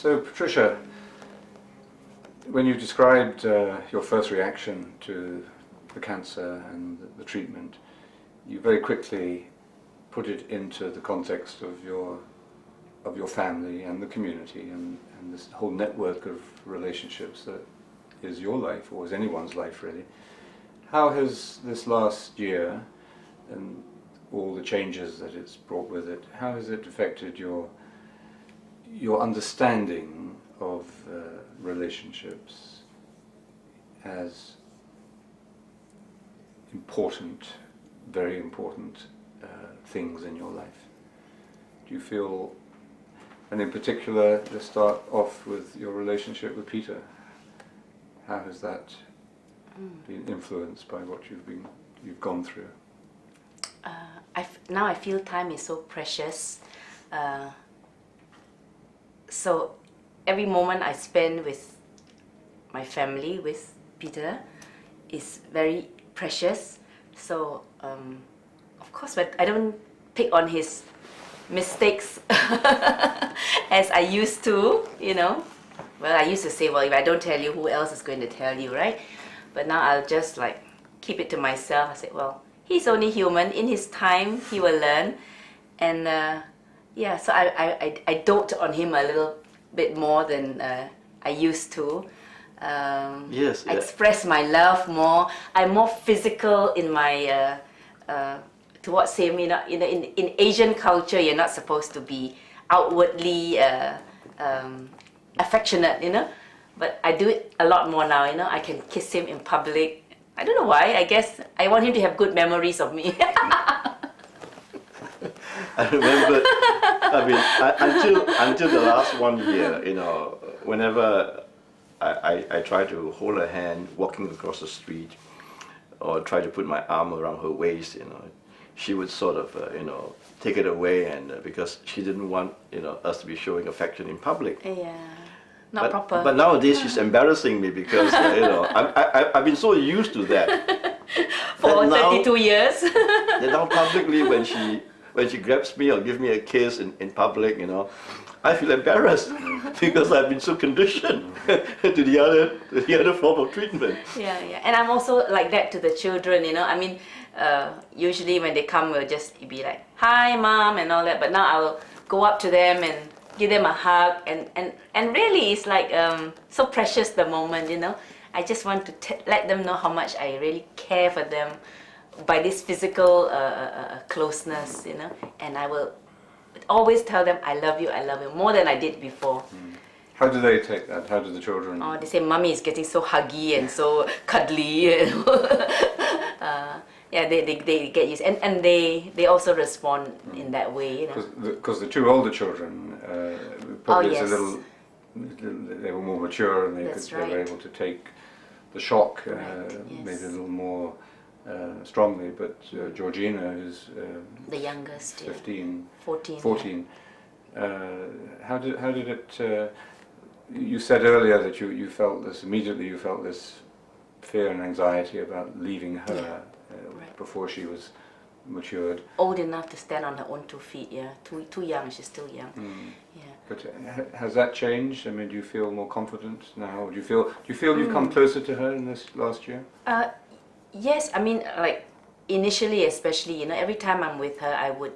So, Patricia, when you described your first reaction to the cancer and the treatment, you very quickly put it into the context of your family and the community and this whole network of relationships that is your life, or is anyone's life really. How has this last year and all the changes that it's brought with it, how has it affected your understanding of relationships as important, very important things in your life? Do you feel, and in particular, to start off with your relationship with Peter, how has that been influenced by what you've gone through? Now I feel time is so precious. So every moment I spend with my family, with Peter, is very precious. So of course, but I don't pick on his mistakes as I used to, you know. Well, I used to say, well, if I don't tell you, who else is going to tell you, right? But now I'll just like keep it to myself. I say, well, he's only human. In his time, he will learn. And yeah, so I dote on him a little bit more than I used to. Yes, I express my love more. I'm more physical in my towards him. You know, in Asian culture, you're not supposed to be outwardly affectionate, you know. But I do it a lot more now. You know, I can kiss him in public. I don't know why. I guess I want him to have good memories of me. I remember, I mean, until the last 1 year, you know, whenever I try to hold her hand walking across the street, or try to put my arm around her waist, you know, she would sort of, you know, take it away, and because she didn't want, you know, us to be showing affection in public. Yeah, not proper. But nowadays she's embarrassing me because, you know, I've been so used to that. For 32 years. That now publicly, when she grabs me or gives me a kiss in public, you know, I feel embarrassed because I've been so conditioned to the other form of treatment. Yeah, yeah, and I'm also like that to the children, you know. I mean, usually when they come, we'll just be like, "Hi, Mom," and all that. But now I'll go up to them and give them a hug, and really, it's like so precious the moment, you know. I just want to let them know how much I really care for them by this physical closeness, you know. And I will always tell them, I love you, more than I did before. How do they take that? How do the children? Oh, they say, Mommy is getting so huggy and so cuddly. Yeah, they get used, and they also respond in that way, you know. Because the two older children, probably yes. it's a little, they were more mature and they were able to take the shock maybe a little more strongly, but Georgina, who's the youngest, 15, 14. How did it? You said earlier that you felt this immediately. You felt this fear and anxiety about leaving her before she was matured. Old enough to stand on her own 2 feet. Yeah, too young. She's still young. Yeah. But has that changed? I mean, do you feel more confident now? Do you feel you've come closer to her in this last year? Yes, I mean, like initially, especially, you know, every time I'm with her, I would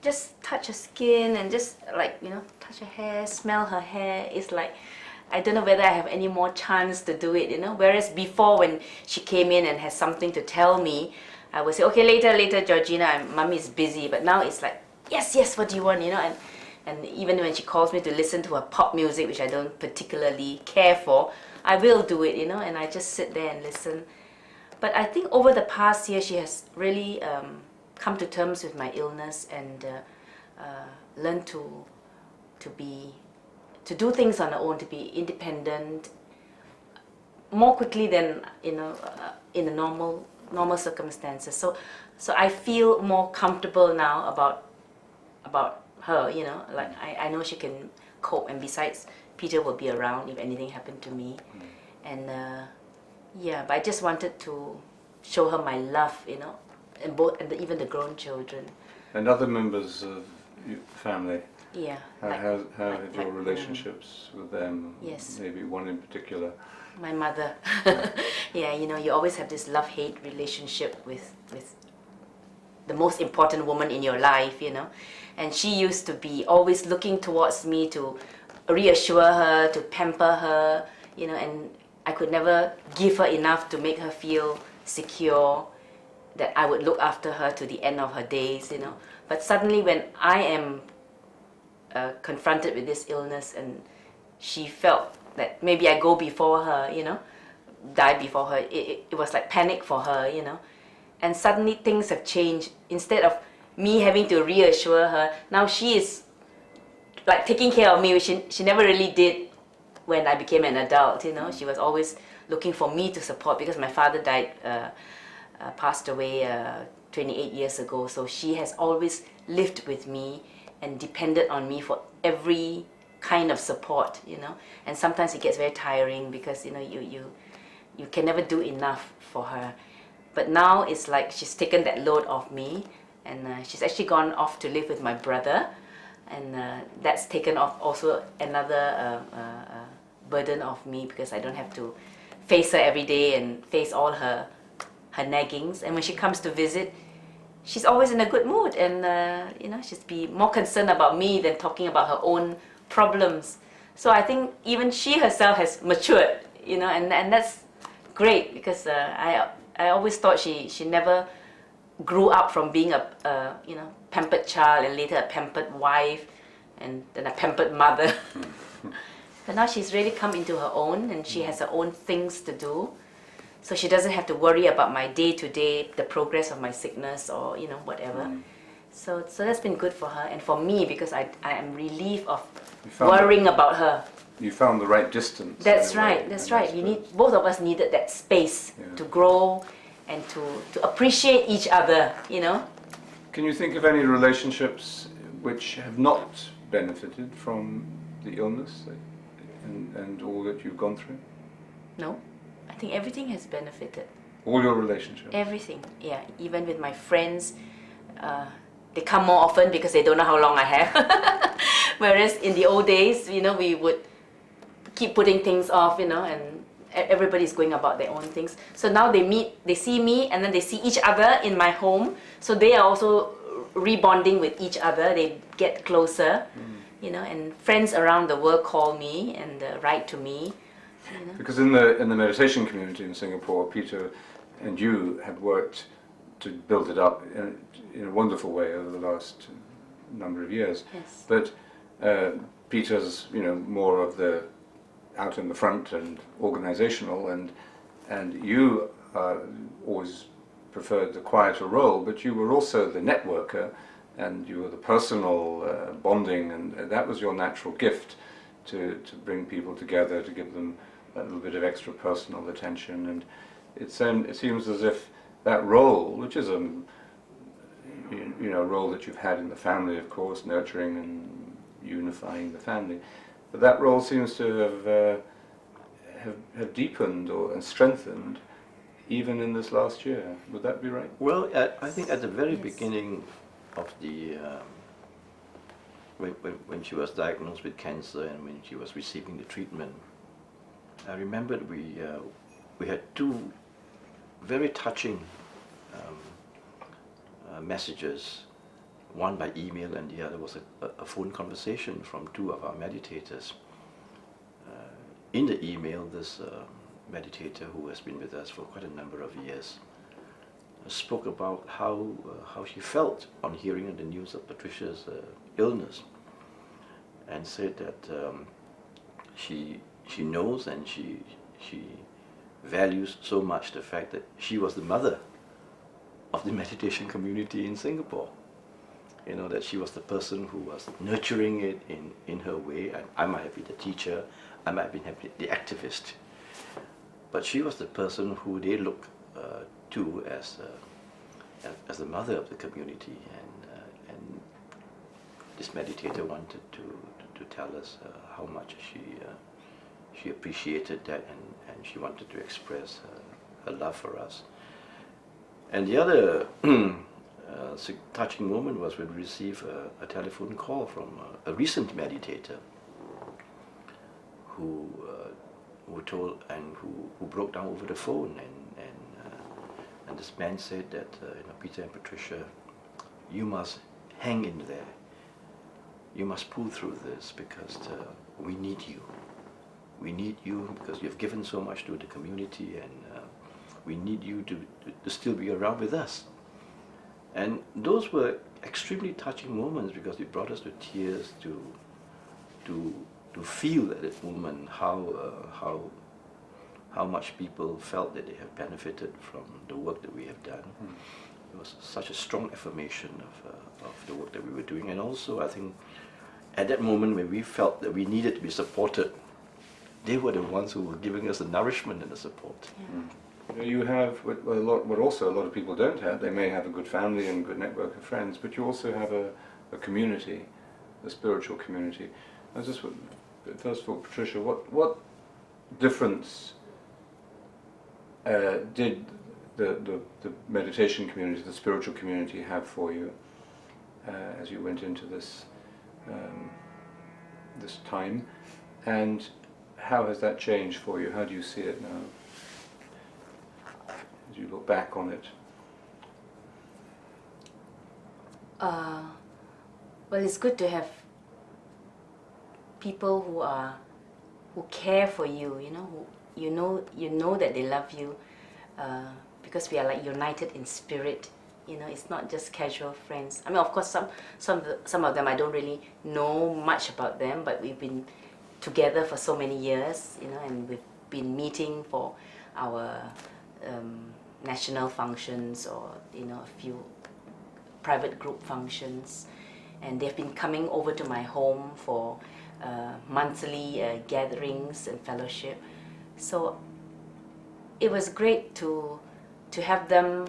just touch her skin and just like, you know, touch her hair, smell her hair. It's like, I don't know whether I have any more chance to do it, you know. Whereas before, when she came in and has something to tell me, I would say, okay, later, Georgina, Mommy is busy. But now it's like, yes, what do you want, you know? And even when she calls me to listen to her pop music, which I don't particularly care for, I will do it, you know, and I just sit there and listen. But I think over the past year, she has really come to terms with my illness and learned to do things on her own, to be independent more quickly than, you know, in the normal circumstances. So I feel more comfortable now about her, you know, like I know she can cope, and besides, Peter will be around if anything happened to me. And yeah, but I just wanted to show her my love, you know, and even the grown children. And other members of your family, Yeah. How have your like, relationships with them? Yes. Maybe one in particular. My mother. Yeah, you know, you always have this love-hate relationship with the most important woman in your life, you know. And she used to be always looking towards me to reassure her, to pamper her, you know, and I could never give her enough to make her feel secure, that I would look after her to the end of her days, you know. But suddenly when I am confronted with this illness, and she felt that maybe I go before her, you know, die before her, it was like panic for her, you know. And suddenly things have changed. Instead of me having to reassure her, now she is like taking care of me, which she never really did when I became an adult, you know. She was always looking for me to support, because my father died, passed away 28 years ago. So she has always lived with me and depended on me for every kind of support, you know. And sometimes it gets very tiring, because, you know, you can never do enough for her. But now it's like she's taken that load off me, and she's actually gone off to live with my brother, and that's taken off also another burden of me, because I don't have to face her every day and face all her naggings. And when she comes to visit, she's always in a good mood, and you know, she's be more concerned about me than talking about her own problems. So I think even she herself has matured, you know, and that's great, because I always thought she never grew up from being a you know, pampered child, and later a pampered wife, and then a pampered mother. But now she's really come into her own, and she has her own things to do. So she doesn't have to worry about my day-to-day, the progress of my sickness, or, you know, whatever. So that's been good for her, and for me, because I am relieved of worrying about her. You found the right distance. That's right, that's right. Both of us needed that space to grow and to appreciate each other, you know. Can you think of any relationships which have not benefited from the illness and all that you've gone through? No, I think everything has benefited. All your relationships? Everything, yeah. Even with my friends, they come more often because they don't know how long I have. Whereas in the old days, you know, we would keep putting things off, you know, and everybody's going about their own things. So now they meet, they see me, and then they see each other in my home. So they are also rebonding with each other. They get closer, you know, and friends around the world call me and write to me. You know? Because in the meditation community in Singapore, Peter and you have worked to build it up in a wonderful way over the last number of years. Yes. But Peter's, you know, more of the out in the front and organizational, and you always preferred the quieter role, but you were also the networker, and you were the personal bonding, and that was your natural gift to bring people together, to give them a little bit of extra personal attention. And it seems as if that role, which is a role that you've had in the family, of course, nurturing and unifying the family, but that role seems to have deepened and strengthened even in this last year. Would that be right? Well, I think at the very beginning of the when she was diagnosed with cancer and when she was receiving the treatment, I remembered we had two very touching messages, one by email and the other was a phone conversation from two of our meditators. In the email, this meditator who has been with us for quite a number of years spoke about how she felt on hearing the news of Patricia's illness, and said that she knows and she values so much the fact that she was the mother of the meditation community in Singapore. You know, that she was the person who was nurturing it in her way. And I might have been the teacher, I might have been the activist, but she was the person who they look to as the mother of the community. And this meditator wanted to tell us how much she appreciated that, and she wanted to express her love for us. And the other touching moment was when we received a telephone call from a recent meditator who told and who broke down over the phone, and this man said that Peter and Patricia, you must hang in there. You must pull through this because we need you. We need you because you've given so much to the community, and we need you to still be around with us. And those were extremely touching moments because it brought us to tears to feel at that moment how much people felt that they have benefited from the work that we have done. It was such a strong affirmation of the work that we were doing, and also I think at that moment when we felt that we needed to be supported, they were the ones who were giving us the nourishment and the support. You have what also a lot of people don't have. They may have a good family and a good network of friends, but you also have a community, a spiritual community. I was just, first of all, Patricia, what difference did the meditation community, the spiritual community, have for you as you went into this this time, and how has that changed for you? How do you see it now, as you look back on it? Well, it's good to have people who care for you. You know that they love you, because we are like united in spirit. It's not just casual friends. I mean, of course, some of them I don't really know much about them, but we've been together for so many years, and we've been meeting for our national functions or a few private group functions, and they've been coming over to my home for monthly gatherings and fellowship. So it was great to have them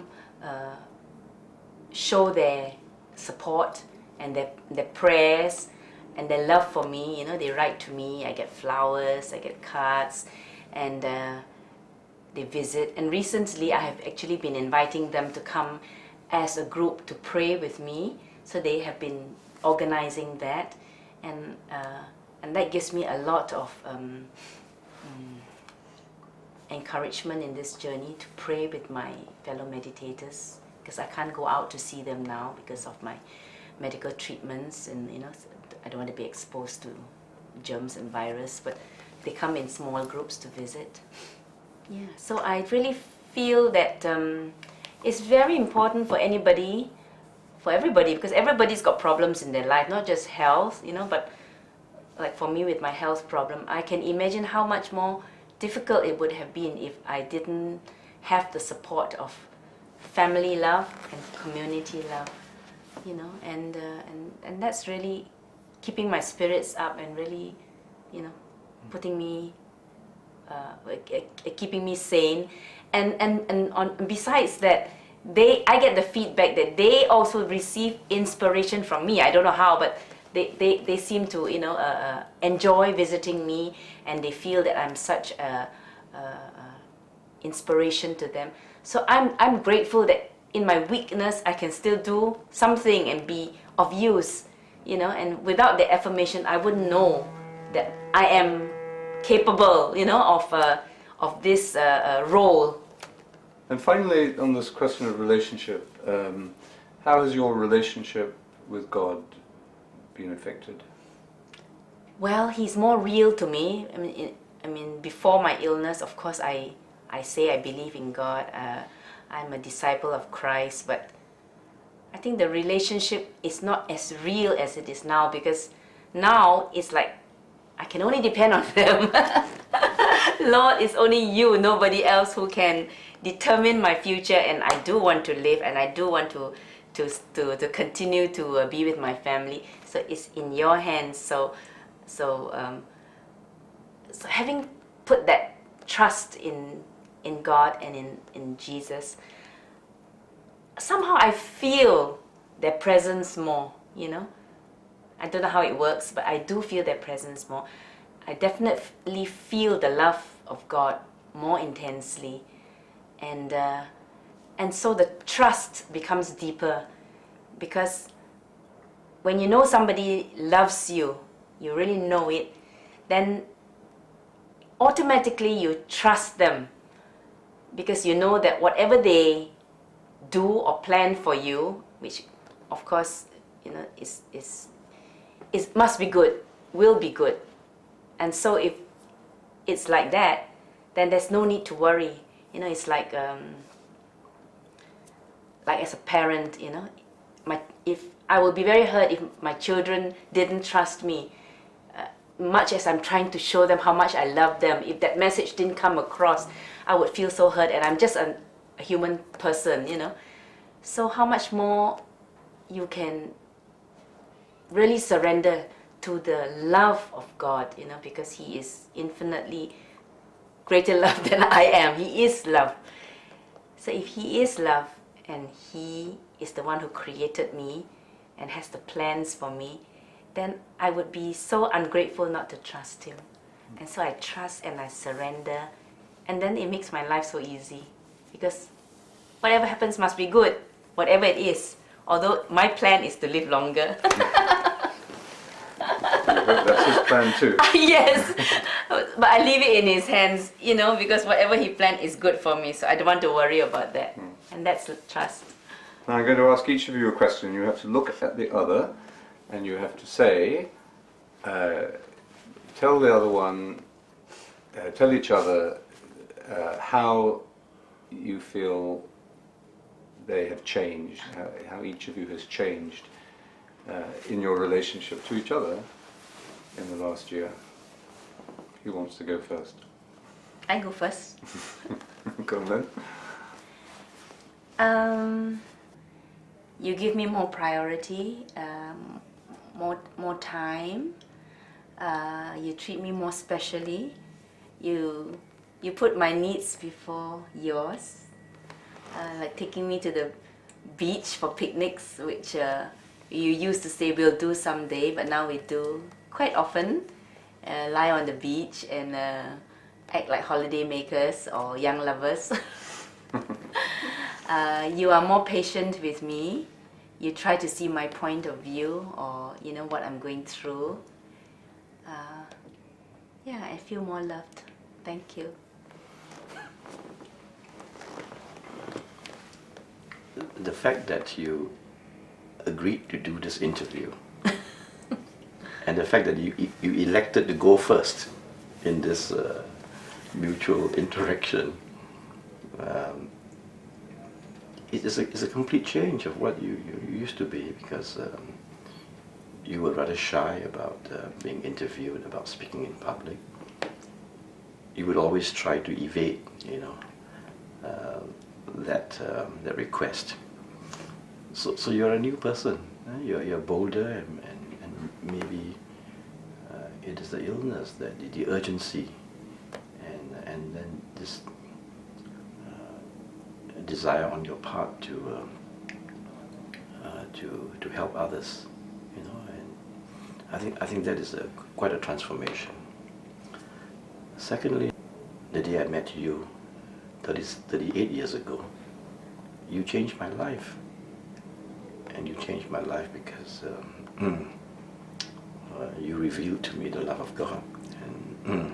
show their support and their prayers and their love for me. They write to me, I get flowers, I get cards, and they visit. And recently I have actually been inviting them to come as a group to pray with me. So they have been organizing that, and that gives me a lot of encouragement in this journey to pray with my fellow meditators, because I can't go out to see them now because of my medical treatments, and I don't want to be exposed to germs and virus, but they come in small groups to visit. Yeah, so I really feel that it's very important for everybody, because everybody's got problems in their life, not just health, but like for me with my health problem, I can imagine how much more difficult it would have been if I didn't have the support of family love and community love, and that's really keeping my spirits up and really, putting me, keeping me sane, and besides that, I get the feedback that they also receive inspiration from me. I don't know how, but they seem to enjoy visiting me, and they feel that I'm such a inspiration to them. So I'm grateful that in my weakness I can still do something and be of use, and without the affirmation I wouldn't know that I am capable, of this role. And finally, on this question of relationship, how has your relationship with God been affected? Well, He's more real to me. I mean, before my illness, of course, I say I believe in God. I'm a disciple of Christ, but I think the relationship is not as real as it is now, because now it's like I can only depend on them. Lord, it's only you, nobody else, who can determine my future, and I do want to live, and I do want to continue to be with my family. So it's in your hands. So having put that trust in God and in Jesus, somehow I feel their presence more, I don't know how it works, but I do feel their presence more. I definitely feel the love of God more intensely, and so the trust becomes deeper, because when you know somebody loves you, you really know it, then automatically you trust them, because you know that whatever they do or plan for you, which of course, you know, is must be good, will be good. And so if it's like that, then there's no need to worry. You know, it's like as a parent, you know, if I would be very hurt if my children didn't trust me, much as I'm trying to show them how much I love them. If that message didn't come across, I would feel so hurt, and I'm just a human person, you know. So how much more you can really surrender to the love of God, you know, because He is infinitely greater love than I am. He is love. So if He is love, and He is the one who created me and has the plans for me, then I would be so ungrateful not to trust Him. And so I trust and I surrender, and then it makes my life so easy, because whatever happens must be good, whatever it is, although my plan is to live longer. That's his plan too. Yes, but I leave it in His hands, you know, because whatever He planned is good for me, so I don't want to worry about that. And that's trust. Now I'm going to ask each of you a question. You have to look at the other, and you have to say, tell the other one, tell each other how you feel they have changed, how each of you has changed in your relationship to each other in the last year. Who wants to go first? I go first. Go on then. You give me more priority, more time. You treat me more specially. You put my needs before yours. Like taking me to the beach for picnics, which you used to say we'll do someday, but now we do quite often. Lie on the beach and act like holiday makers or young lovers. You are more patient with me. You try to see my point of view, or you know what I'm going through. Yeah, I feel more loved. Thank you. The fact that you agreed to do this interview and the fact that you elected to go first in this mutual interaction, it is a complete change of what you used to be, because you were rather shy about being interviewed, about speaking in public. You would always try to evade, you know, that request. So you're a new person. You're bolder, and maybe it is the illness, the urgency, and then this desire on your part to help others, you know. And I think that is quite a transformation. Secondly, the day I met you 38 years ago, you changed my life. And you changed my life because you revealed to me the love of God, and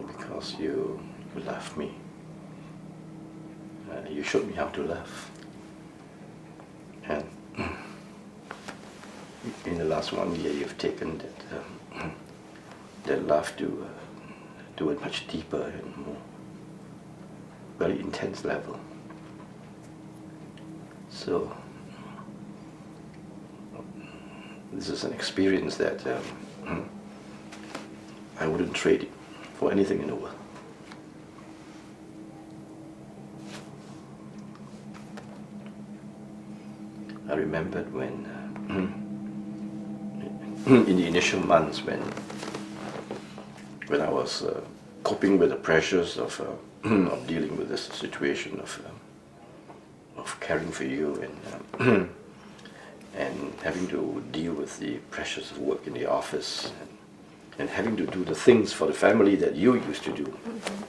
because you loved me. You showed me how to love. And in the last 1 year, you've taken that love to a much deeper and more very intense level. So this is an experience that I wouldn't trade it for anything in the world. I remembered when, in the initial months when I was coping with the pressures of dealing with this situation of caring for you and having to deal with the pressures of work in the office and having to do the things for the family that you used to do. Mm-hmm.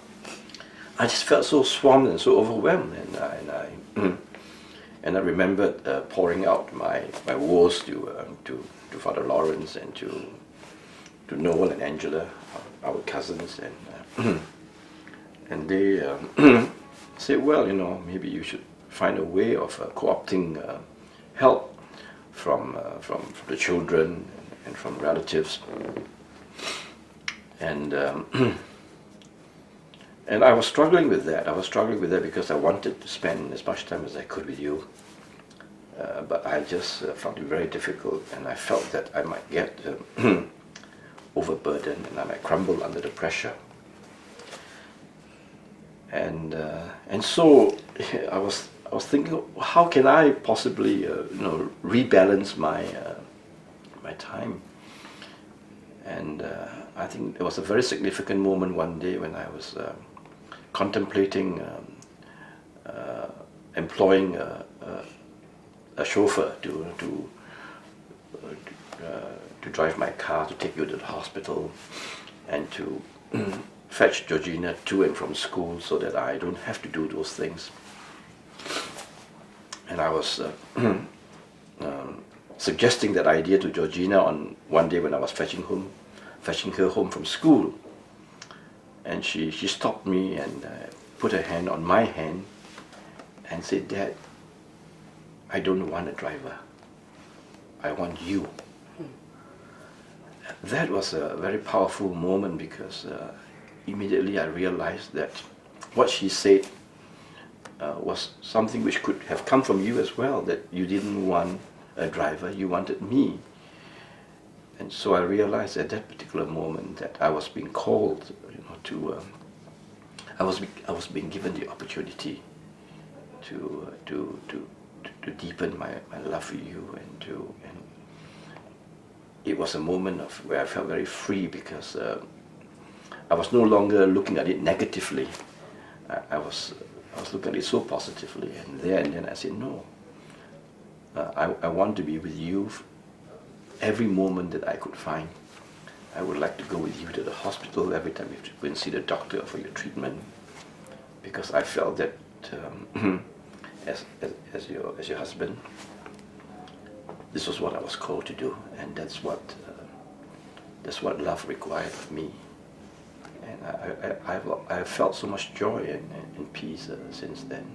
I just felt so swamped and so overwhelmed, and And I remembered pouring out my woes to Fr Laurence and to Noel and Angela, our cousins, and they said, well, you know, maybe you should find a way of co-opting help from the children and from relatives. And and I was struggling with that. I was struggling with that because I wanted to spend as much time as I could with you. But I just found it very difficult, and I felt that I might get overburdened and I might crumble under the pressure. And so I was thinking, how can I possibly rebalance my my time? And I think it was a very significant moment one day when I was contemplating employing a chauffeur to drive my car to take you to the hospital and to fetch Georgina to and from school so that I don't have to do those things. And I was suggesting that idea to Georgina on one day when I was fetching her home from school. And she stopped me and put her hand on my hand and said, "Dad, I don't want a driver. I want you." That was a very powerful moment because immediately I realized that what she said was something which could have come from you as well, that you didn't want a driver, you wanted me. And so I realized at that particular moment that I was being called, I was being given the opportunity to deepen my love for you, and it was a moment of where I felt very free because I was no longer looking at it negatively. I was looking at it so positively, and then I said, no, I want to be with you every moment that I could find. I would like to go with you to the hospital every time you have to go and see the doctor for your treatment, because I felt that as your husband, this was what I was called to do, and that's what love required of me. And I have felt so much joy and peace since then.